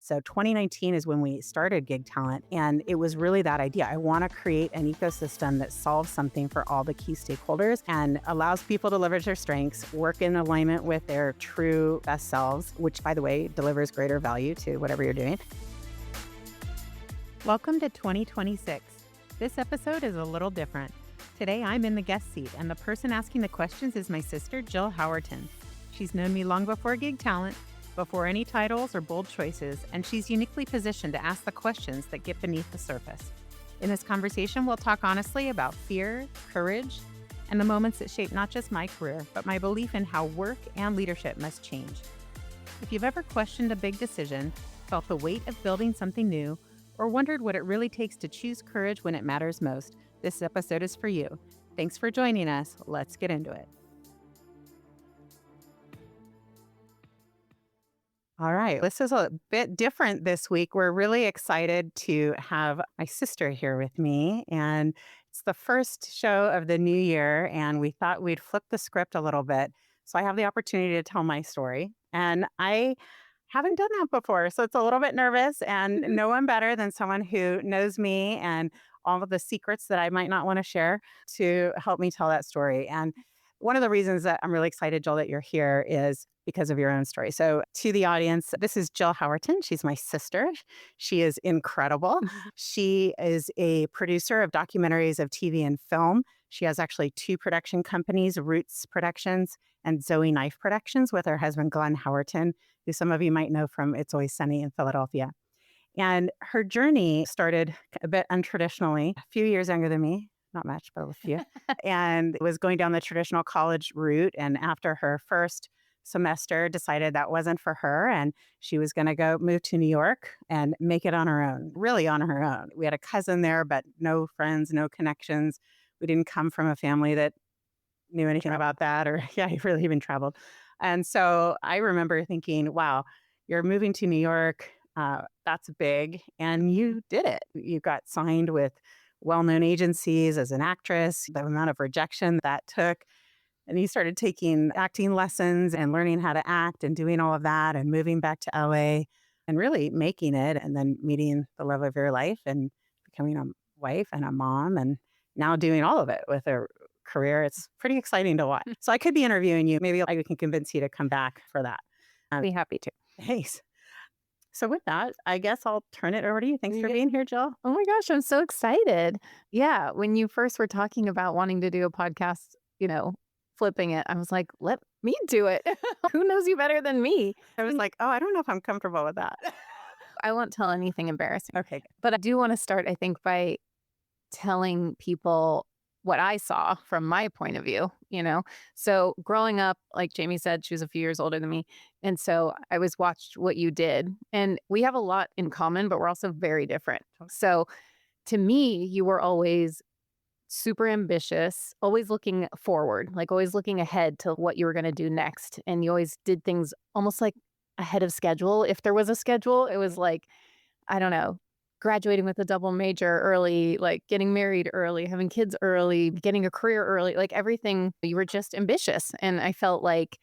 So 2019 is when we started Gig Talent. And it was really that idea. I want to create an ecosystem that solves something for all the key stakeholders and allows people to leverage their strengths, work in alignment with their true best selves, which, by the way, delivers greater value to whatever you're doing. Welcome to 2026. This episode is a little different. Today, I'm in the guest seat, and the person asking the questions is my sister, Jill Howerton. She's known me long before Gig Talent, before any titles or bold choices, and she's uniquely positioned to ask the questions that get beneath the surface. In this conversation, we'll talk honestly about fear, courage, and the moments that shape not just my career, but my belief in how work and leadership must change. If you've ever questioned a big decision, felt the weight of building something new, or wondered what it really takes to choose courage when it matters most, this episode is for you. Thanks for joining us. Let's get into it. All right. This is a bit different this week. We're really excited to have my sister here with me. And it's the first show of the new year. And we thought we'd flip the script a little bit. So I have the opportunity to tell my story. And I haven't done that before. So it's a little bit nervous. And no one better than someone who knows me and all of the secrets that I might not want to share to help me tell that story. And one of the reasons that I'm really excited, Jill, that you're here is because of your own story. So to the audience, this is Jill Howerton. She's my sister. She is incredible. She is a producer of documentaries of TV and film. She has actually two production companies, Roots Productions and Zoe Knife Productions, with her husband, Glenn Howerton, who some of you might know from It's Always Sunny in Philadelphia. And her journey started a bit untraditionally, a few years younger than me, not much, but a few, and was going down the traditional college route. And after her first semester, decided that wasn't for her. And she was going to go move to New York and make it on her own, really on her own. We had a cousin there, but no friends, no connections. We didn't come from a family that knew anything about that or, really even traveled. And so I remember thinking, wow, you're moving to New York. That's big. And you did it. You got signed with well-known agencies as an actress, the amount of rejection that took. And you started taking acting lessons and learning how to act and doing all of that and moving back to LA and really making it and then meeting the love of your life and becoming a wife and a mom and now doing all of it with a career. It's pretty exciting to watch. So I could be interviewing you. Maybe I can convince you to come back for that. I'd be happy to. Thanks. So with that, I guess I'll turn it over to you. Thanks for being here, Jill. Oh my gosh, I'm so excited. Yeah, when you first were talking about wanting to do a podcast, flipping it, I was like, let me do it. Who knows you better than me? I was like, I don't know if I'm comfortable with that. I won't tell anything embarrassing. Okay. But I do want to start, I think, by telling people what I saw from my point of view, So growing up, like Jamie said, she was a few years older than me. And so I always watched what you did. And we have a lot in common, but we're also very different. So to me, you were always super ambitious, always looking forward, like always looking ahead to what you were going to do next. And you always did things almost like ahead of schedule. If there was a schedule, it was like, I don't know, graduating with a double major early, like getting married early, having kids early, getting a career early, like everything. You were just ambitious. And I felt like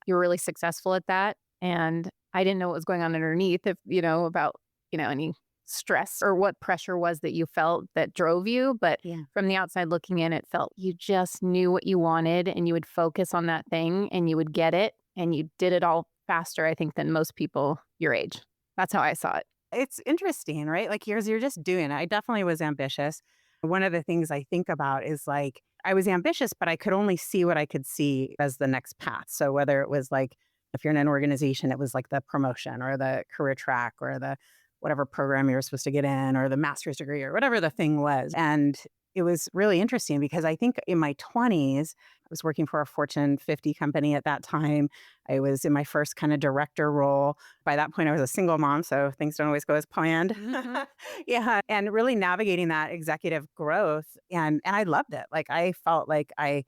you were really successful at that. And I didn't know what was going on underneath, if, about, any stress or what pressure was that you felt that drove you. But from the outside looking in, it felt you just knew what you wanted and you would focus on that thing and you would get it. And you did it all faster, I think, than most people your age. That's how I saw it. It's interesting, right? Like you're just doing it. I definitely was ambitious. One of the things I think about is like, I was ambitious, but I could only see what I could see as the next path. So whether it was like, if you're in an organization, it was like the promotion or the career track or the whatever program you were supposed to get in or the master's degree or whatever the thing was. And it was really interesting because I think in my 20s, I was working for a Fortune 50 company at that time. I was in my first kind of director role. By that point, I was a single mom, so things don't always go as planned. Mm-hmm. And really navigating that executive growth. And I loved it. Like I felt like I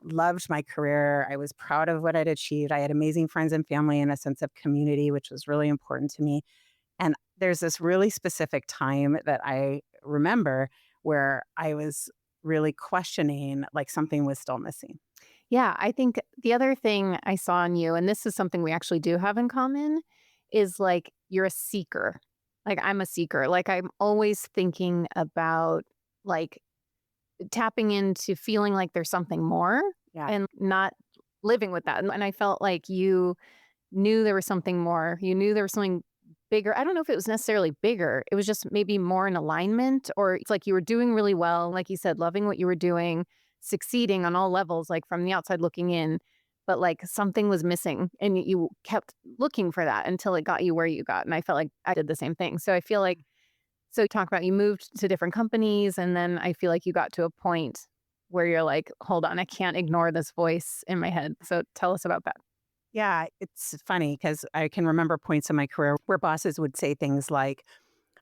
loved my career. I was proud of what I'd achieved. I had amazing friends and family and a sense of community, which was really important to me. And there's this really specific time that I remember where I was really questioning, like something was still missing. Yeah, I think the other thing I saw in you, and this is something we actually do have in common, is like you're a seeker. Like I'm a seeker. Like I'm always thinking about like tapping into feeling like there's something more Yeah. and not living with that. And I felt like you knew there was something more. You knew there was something bigger. I don't know if it was necessarily bigger. It was just maybe more in alignment, or it's like you were doing really well. Like you said, loving what you were doing, succeeding on all levels, like from the outside looking in. But like something was missing and you kept looking for that until it got you where you got. And I felt like I did the same thing. So I feel like, so you talk about you moved to different companies. And then I feel like you got to a point where you're like, hold on, I can't ignore this voice in my head. So tell us about that. Yeah, it's funny because I can remember points in my career where bosses would say things like,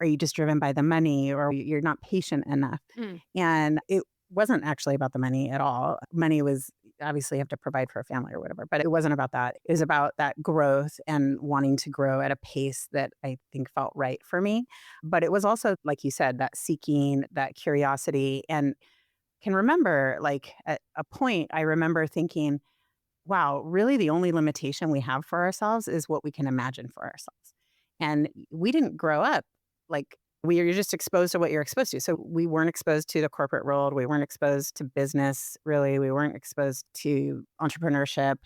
"Are you just driven by the money or you're not patient enough?" Mm. And it wasn't actually about the money at all. Money was obviously you have to provide for a family or whatever, but it wasn't about that. It was about that growth and wanting to grow at a pace that I think felt right for me. But it was also, like you said, that seeking, that curiosity. And can remember, like, at a point, I remember thinking, wow, really the only limitation we have for ourselves is what we can imagine for ourselves. And we didn't grow up like you're just exposed to what you're exposed to. So we weren't exposed to the corporate world. We weren't exposed to business, really. We weren't exposed to entrepreneurship.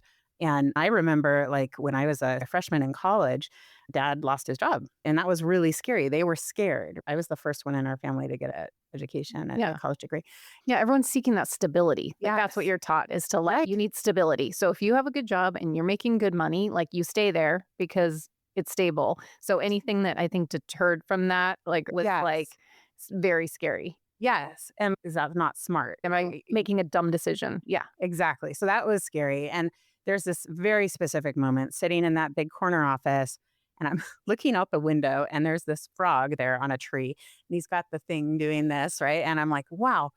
And I remember like when I was a freshman in college, dad lost his job. And that was really scary. They were scared. I was the first one in our family to get an education, a Yeah. college degree. Yeah, everyone's seeking that stability. Like, that's what Yes. you're taught is to like Right. you need stability. So if you have a good job and you're making good money, like you stay there because it's stable. So anything that I think deterred from that, like was like Yes. very scary. Yes, and is that not smart? Am I Making a dumb decision. Yeah. exactly. So that was scary, and there's this very specific moment sitting in that big corner office, and I'm looking out the window, and there's this frog there on a tree, and he's got the thing doing this, right? And I'm like, "Wow,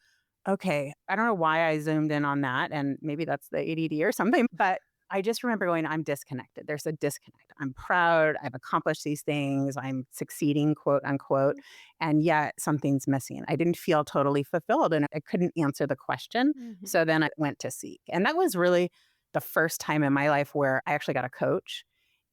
okay." I don't know why I zoomed in on that, and maybe that's the ADD or something, but I just remember going, "I'm disconnected." There's a disconnect. I'm proud. I've accomplished these things. I'm succeeding, quote unquote, and yet something's missing. I didn't feel totally fulfilled and I couldn't answer the question. Mhm. So then I went to seek. And that was really the first time in my life where I actually got a coach.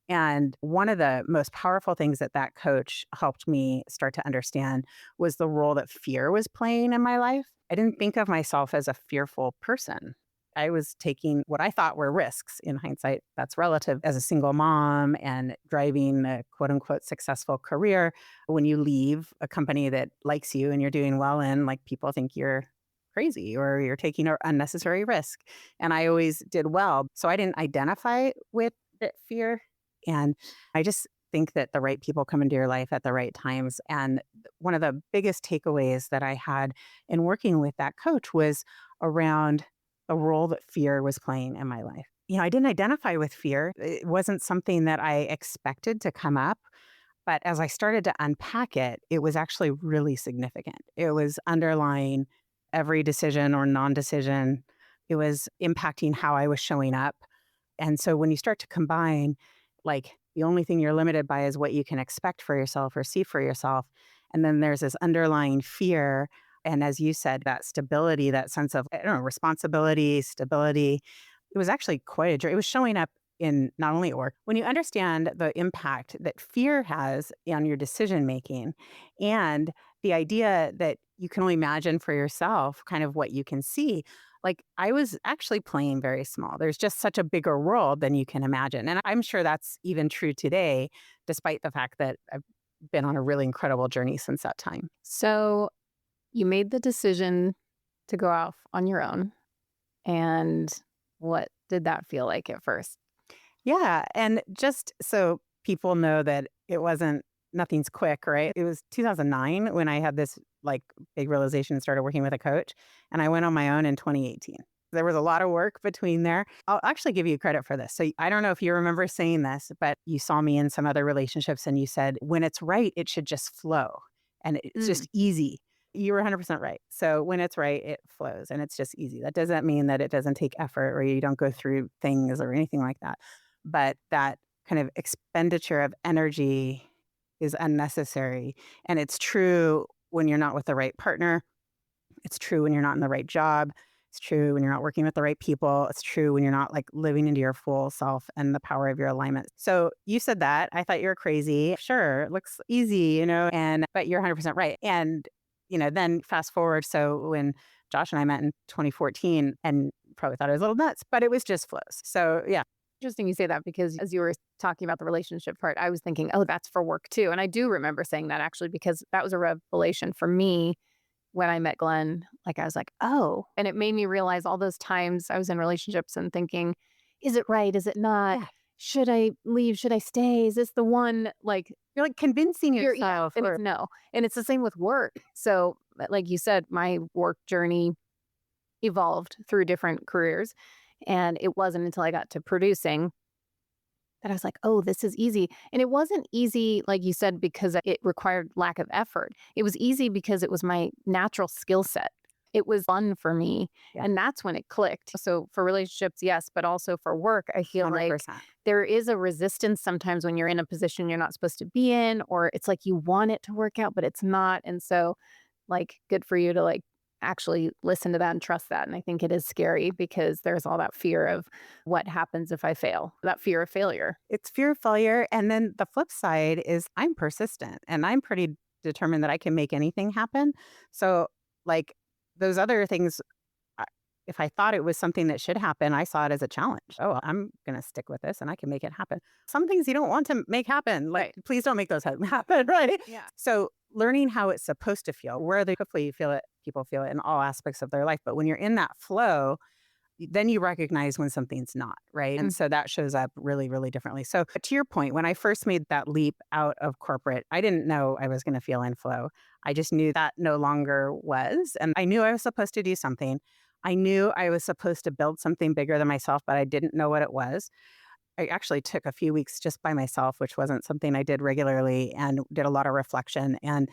And one of the most powerful things that that coach helped me start to understand was the role that fear was playing in my life. I didn't think of myself as a fearful person. I was taking what I thought were risks. In hindsight, that's relative as a single mom and driving a quote unquote successful career. When you leave a company that likes you and you're doing well in, like people think you're crazy or you're taking an unnecessary risk. And I always did well. So I didn't identify with that fear. And I just think that the right people come into your life at the right times. And one of the biggest takeaways that I had in working with that coach was around the role that fear was playing in my life. You know, I didn't identify with fear. It wasn't something that I expected to come up. But as I started to unpack it, it was actually really significant. It was underlying every decision or non decision, it was impacting how I was showing up. And so when you start to combine, like the only thing you're limited by is what you can expect for yourself or see for yourself. And then there's this underlying fear. And as you said, that stability, that sense of, I don't know, responsibility, stability. It was actually quite a journey. It was showing up in not only work, when you understand the impact that fear has on your decision making and the idea that you can only imagine for yourself kind of what you can see, like, I was actually playing very small. There's just such a bigger world than you can imagine, and I'm sure that's even true today, despite the fact that I've been on a really incredible journey since that time. So you made the decision to go off on your own. And what did that feel like at first? Yeah, and just so people know that it wasn't nothing's quick, right? It was 2009 when I had this, like, big realization and started working with a coach, and I went on my own in 2018. There was a lot of work between there. I'll actually give you credit for this. So I don't know if you remember saying this, but you saw me in some other relationships and you said, "When it's right, it should just flow, and it's Mm. just easy." You were 100% right. So when it's right, it flows and it's just easy. That doesn't mean that it doesn't take effort or you don't go through things or anything like that. But that kind of expenditure of energy is unnecessary. And it's true when you're not with the right partner. It's true when you're not in the right job. It's true when you're not working with the right people. It's true when you're not like living into your full self and the power of your alignment. So you said that. I thought you were crazy. Sure, it looks easy, and but you're 100% right. And, then fast forward. So when Josh and I met in 2014 and probably thought I was a little nuts, but it was just flows. So yeah. Interesting you say that because as you were talking about the relationship part, I was thinking, oh, that's for work too. And I do remember saying that actually because that was a revelation for me when I met Glenn. Like I was like, oh, and it made me realize all those times I was in relationships and thinking, is it right? Is it not? Yeah. Should I leave? Should I stay? Is this the one? Like You're like convincing yeah, yourself and it's or no. And it's the same with work. So like you said, my work journey evolved through different careers. And it wasn't until I got to producing that I was like, "Oh, this is easy." And it wasn't easy, like you said, because it required lack of effort. It was easy because it was my natural skill set. It was fun for me, yeah, and that's when it clicked. So for relationships, yes, but also for work, I feel like 100%. there is a resistance sometimes when you're in a position you're not supposed to be in, or it's like you want it to work out, but it's not. And so, like, good for you to like actually listen to that and trust that. And I think it is scary because there's all that fear of what happens if I fail, that fear of failure. It's fear of failure. And then the flip side is I'm persistent and I'm pretty determined that I can make anything happen. So, like those other things, I- if I thought it was something that should happen, I saw it as a challenge. Oh, I'm going to stick with this and I can make it happen. Some things you don't want to make happen. Like, Right. please don't make those happen. Right. Yeah. So, learning how it's supposed to feel, where they hopefully you feel it, people feel it in all aspects of their life. But when you're in that flow, then you recognize when something's not, right? And Mm. so that shows up really, really differently. So to your point, when I first made that leap out of corporate, I didn't know I was going to feel in flow. I just knew that no longer was. And I knew I was supposed to do something. I knew I was supposed to build something bigger than myself, but I didn't know what it was. I actually took a few weeks just by myself, which wasn't something I did regularly, and did a lot of reflection and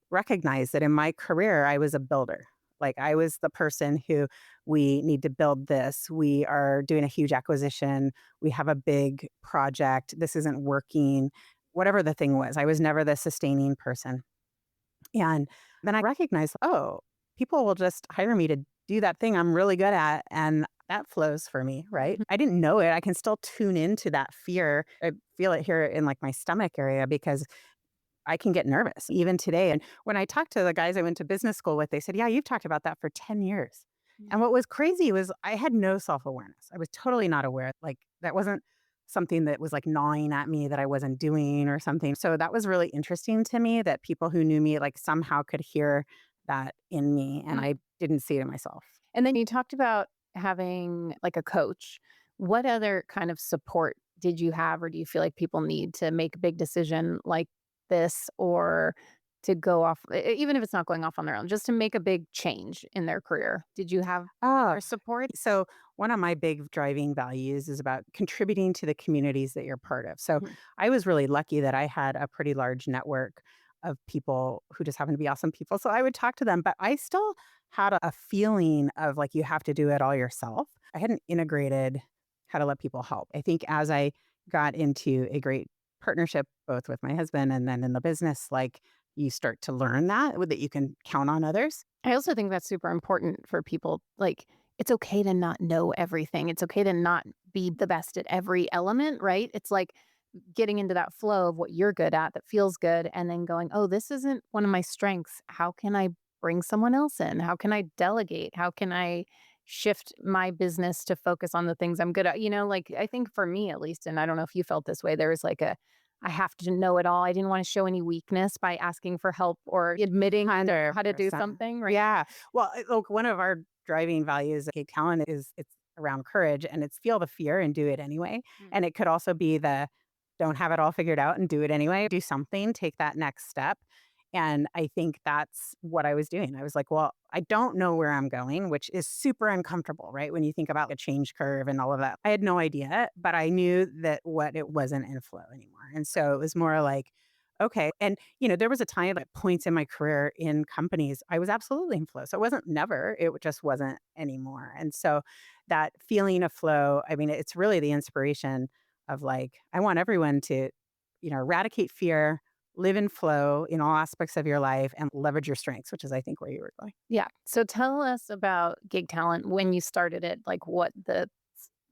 recognized that in my career, I was a builder. Like I was the person who we need to build this. We are doing a huge acquisition. We have a big project. This isn't working. Whatever the thing was, I was never the sustaining person. And then I recognized, oh, people will just hire me to do that thing I'm really good at. And that flows for me, right? Mhm. I didn't know it. I can still tune into that fear. I feel it here in like my stomach area because I can get nervous even today. And when I talked to the guys I went to business school with, they said, yeah, you've talked about that for 10 years. Mm. And what was crazy was I had no self awareness. I was totally not aware. Like that wasn't something that was like gnawing at me that I wasn't doing or something. So that was really interesting to me that people who knew me like somehow could hear that in me. And Mm. I didn't see it in myself. And then you talked about having like a coach. What other kind of support did you have, or do you feel like people need to make a big decision like this, or to go off, even if it's not going off on their own, just to make a big change in their career? Did you have Oh, their support? so one of my big driving values is about contributing to the communities that you're part of. So Mhm. I was really lucky that I had a pretty large network of people who just happen to be awesome people. So I would talk to them, but I still had a feeling of like you have to do it all yourself. I hadn't integrated how to let people help. I think as I got into a great partnership, both with my husband and then in the business, like you start to learn that you can count on others. I also think that's super important for people. Like, it's okay to not know everything. It's okay to not be the best at every element, right? It's like getting into that flow of what you're good at that feels good and then going, "Oh, this isn't one of my strengths. How can I bring someone else in? How can I delegate? How can I shift my business to focus on the things I'm good at?" Like I think for me at least, and I don't know if you felt this way, there was like a I have to know it all. I didn't want to show any weakness by asking for help or admitting how to do 100%. something, right? Yeah. Well, look, one of our driving values at Cape Talent is it's around courage and it's feel the fear and do it anyway. Mm. And it could also be the don't have it all figured out and do it anyway. Do something, take that next step. And I think that's what I was doing. I was like, well, I don't know where I'm going, which is super uncomfortable, right? When you think about a change curve and all of that. I had no idea, but I knew that what it wasn't in flow anymore. And so it was more like, okay. And, there was a time at points in my career in companies, I was absolutely in flow. So it wasn't never, it just wasn't anymore. And so that feeling of flow, I mean, it's really the inspiration of like, I want everyone to, eradicate fear, live in flow in all aspects of your life and leverage your strengths, which is, I think, where you were going. Yeah. So tell us about Gig Talent when you started it, like what the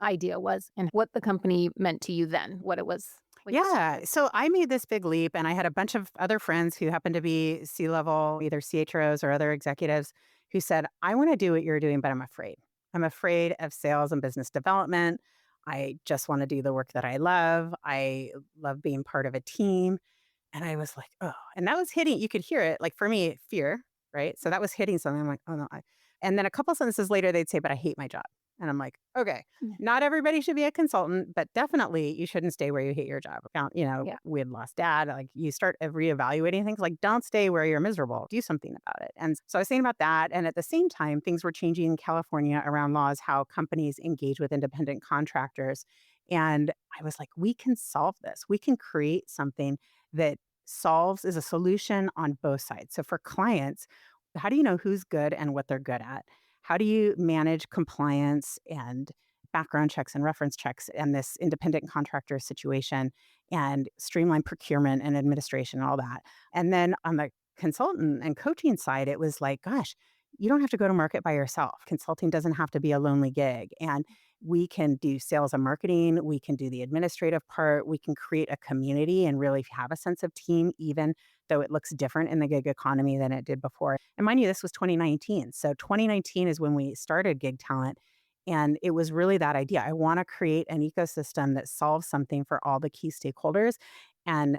idea was and what the company meant to you then, what it was when you Yeah. started. So I made this big leap, and I had a bunch of other friends who happened to be C-level, either CHROs or other executives, who said, I want to do what you're doing, but I'm afraid. I'm afraid of sales and business development. I just want to do the work that I love. I love being part of a team. And I was like, "Oh," and that was hitting, you could hear it, like, for me, fear, right? So that was hitting something, I'm like, "Oh, no, I," and then a couple sentences later, they'd say, "But I hate my job." And I'm like, "Okay, Yeah. not everybody should be a consultant, but definitely you shouldn't stay where you hate your job." Yeah. We had lost dad, like, you start reevaluating things, like, don't stay where you're miserable, do something about it, and so I was thinking about that, and at the same time, things were changing in California around laws, how companies engage with independent contractors, and I was like, "We can solve this. We can create something that solves is a solution on both sides." So for clients, how do you know who's good and what they're good at? How do you manage compliance and background checks and reference checks and this independent contractor situation and streamline procurement and administration and all that? And then on the consultant and coaching side, it was like, gosh, you don't have to go to market by yourself. Consulting doesn't have to be a lonely gig. And we can do sales and marketing. We can do the administrative part. We can create a community and really have a sense of team, even though it looks different in the gig economy than it did before. And mind you, this was 2019. So 2019 is when we started Gig Talent. And it was really that idea. I want to create an ecosystem that solves something for all the key stakeholders and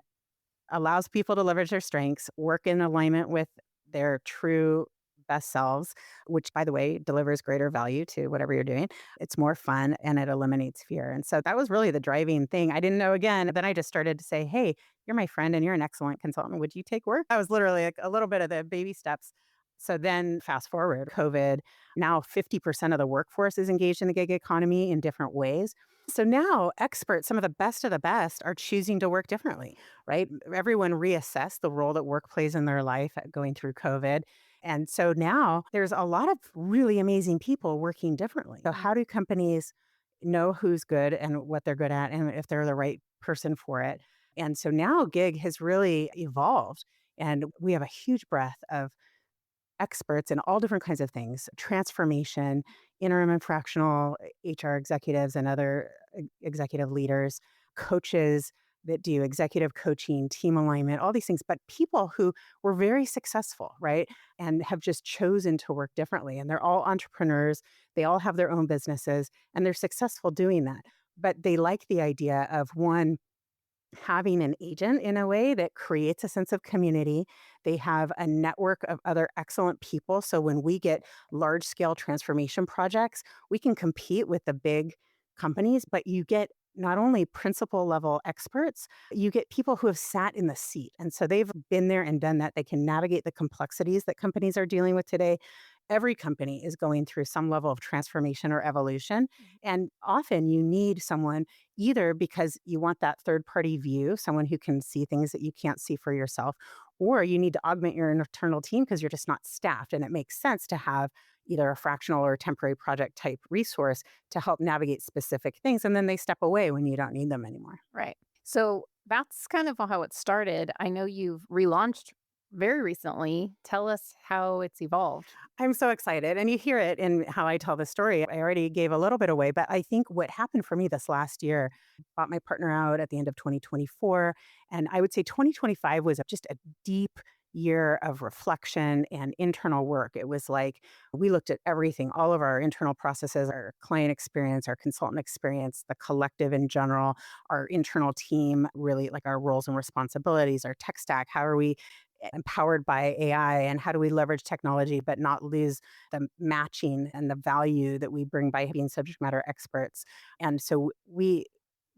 allows people to leverage their strengths, work in alignment with their true best selves, which, by the way, delivers greater value to whatever you're doing. It's more fun and it eliminates fear. And so that was really the driving thing. I didn't know again. Then I just started to say, hey, you're my friend and you're an excellent consultant. Would you take work? That was literally like a little bit of the baby steps. So then fast forward, COVID, now 50% of the workforce is engaged in the gig economy in different ways. So now experts, some of the best, are choosing to work differently, right? Everyone reassessed the role that work plays in their life going through COVID. And so now there's a lot of really amazing people working differently. So, Mm. how do companies know who's good and what they're good at and if they're the right person for it? And so now gig has really evolved and we have a huge breadth of experts in all different kinds of things, transformation, interim and fractional HR executives and other executive leaders, coaches that do executive coaching, team alignment, all these things, but people who were very successful, right? And have just chosen to work differently. And they're all entrepreneurs, they all have their own businesses, and they're successful doing that. But they like the idea of one, having an agent in a way that creates a sense of community. They have a network of other excellent people. So when we get large scale transformation projects, we can compete with the big companies, but you get not only principal level experts, you get people who have sat in the seat. And so they've been there and done that. They can navigate the complexities that companies are dealing with today. Every company is going through some level of transformation or evolution. And often you need someone either because you want that third party view, someone who can see things that you can't see for yourself, or you need to augment your internal team because you're just not staffed. And it makes sense to have either a fractional or a temporary project type resource to help navigate specific things. And then they step away when you don't need them anymore. Right. So that's kind of how it started. I know you've relaunched very recently. Tell us how it's evolved. I'm so excited. And you hear it in how I tell the story. I already gave a little bit away, but I think what happened for me this last year, bought my partner out at the end of 2024. And I would say 2025 was just a deep year of reflection and internal work. It was like we looked at everything, all of our internal processes, our client experience, our consultant experience, the collective in general, our internal team, really like our roles and responsibilities, our tech stack. How are we empowered by AI and how do we leverage technology but not lose the matching and the value that we bring by being subject matter experts. And so we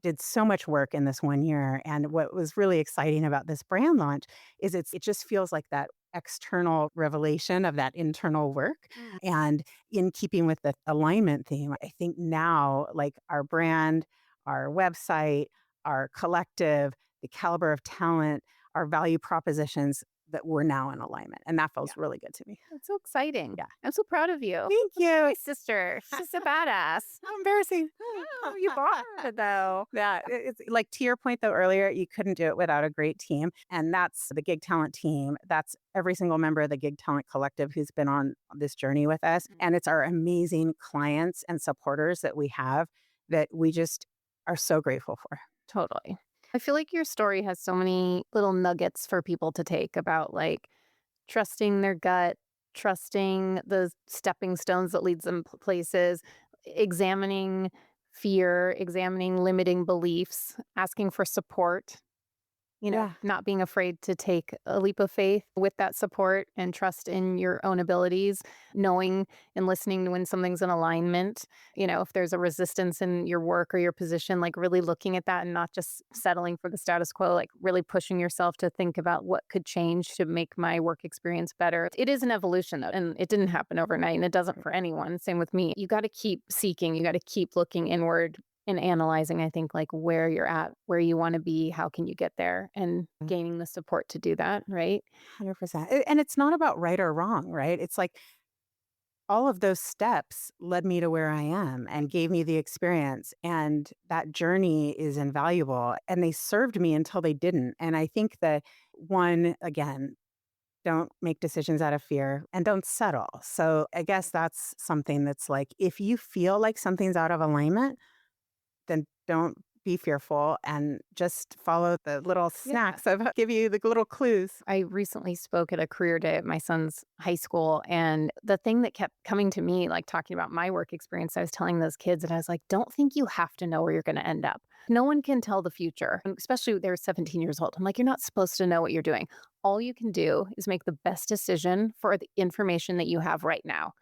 did so much work in this one year. And what was really exciting about this brand launch is it just feels like that external revelation of that internal work. Mm. And in keeping with the alignment theme, I think now like our brand, our website, our collective, the caliber of talent, our value propositions, that we're now in alignment. And that Yeah. feels really good to me. That's so exciting. Yeah. I'm so proud of you. Thank you. My sister. She's a badass. How embarrassing. No, you bought it though. Yeah, it's like to your point though earlier, you couldn't do it without a great team. And that's the Gig Talent team. That's every single member of the Gig Talent Collective who's been on this journey with us. And it's our amazing clients and supporters that we have that we just are so grateful for. Totally. I feel like your story has so many little nuggets for people to take about like trusting their gut, trusting the stepping stones that leads them places, examining fear, examining limiting beliefs, asking for support, Yeah, not being afraid to take a leap of faith with that support and trust in your own abilities, knowing and listening to when something's in alignment. If there's a resistance in your work or your position, like really looking at that and not just settling for the status quo, like really pushing yourself to think about what could change to make my work experience better. It is an evolution though, and it didn't happen overnight and it doesn't for anyone. Same with me. You got to keep seeking, you got to keep looking inward and analyzing, I think, like where you're at, where you want to be, how can you get there, and gaining the support to do that, right? 100%. And it's not about right or wrong, right? It's like all of those steps led me to where I am and gave me the experience. And that journey is invaluable. And they served me until they didn't. And I think that one, again, don't make decisions out of fear and don't settle. So I guess that's something that's like, if you feel like something's out of alignment, then don't be fearful and just follow the little snacks of give you the little clues. I recently spoke at a career day at my son's high school. And the thing that kept coming to me, like talking about my work experience, I was telling those kids, and I was like, don't think you have to know where you're going to end up. No one can tell the future, and especially they're 17 years old. I'm like, you're not supposed to know what you're doing. All you can do is make the best decision for the information that you have right now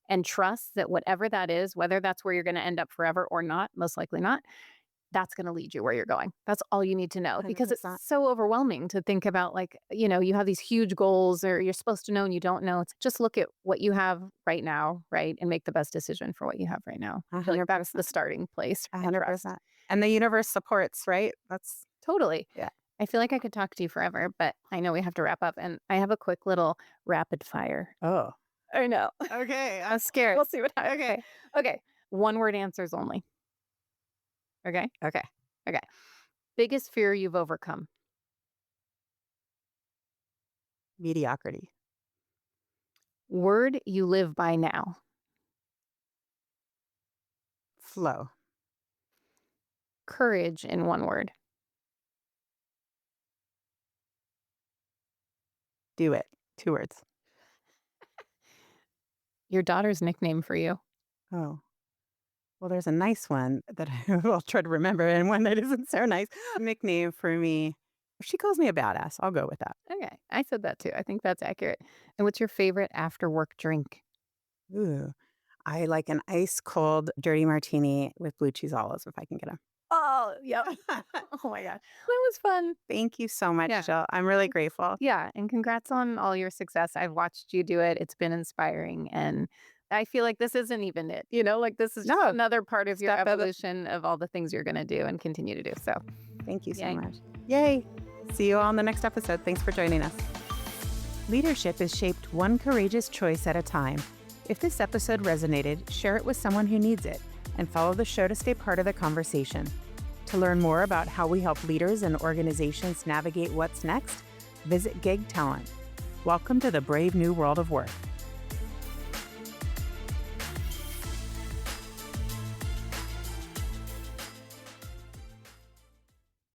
and trust that whatever that is, whether that's where you're going to end up forever or not, most likely not, that's going to lead you where you're going. That's all you need to know because it's 100%. so overwhelming to think about like, you have these huge goals or you're supposed to know and you don't know. It's just look at what you have right now, right? And make the best decision for what you have right now. I feel like that's the starting place. And trust. 100%. And the universe supports, right? That's Totally. yeah. I feel like I could talk to you forever, but I know we have to wrap up. And I have a quick little rapid fire. Oh. I know. Okay. I'm scared. We'll see what happens. Okay. Okay. One word answers only. Okay. Okay. Okay. Biggest fear you've overcome. Mediocrity. Word you live by now. Flow. Courage in one word. Do it. 2 words. Your daughter's nickname for you. Oh. Well, there's a nice one that I will try to remember and one that isn't so nice. Nickname for me. She calls me a badass. I'll go with that. Okay. I said that too. I think that's accurate. And what's your favorite after work drink? Ooh. I like an ice cold dirty martini with blue cheese olives if I can get them. Oh, yep. Oh my God. That was fun. Thank you so much, Yeah. Jill. I'm really grateful. Yeah. And congrats on all your success. I've watched you do it. It's been inspiring. And I feel like this isn't even it. Like this is just No. another part of your Step of it. evolution of all the things you're going to do and continue to do. So Thank you so Yay. much. Yay. See you all on the next episode. Thanks for joining us. Leadership is shaped one courageous choice at a time. If this episode resonated, share it with someone who needs it and follow the show to stay part of the conversation. To learn more about how we help leaders and organizations navigate what's next, visit Gig Talent. Welcome to the brave new world of work.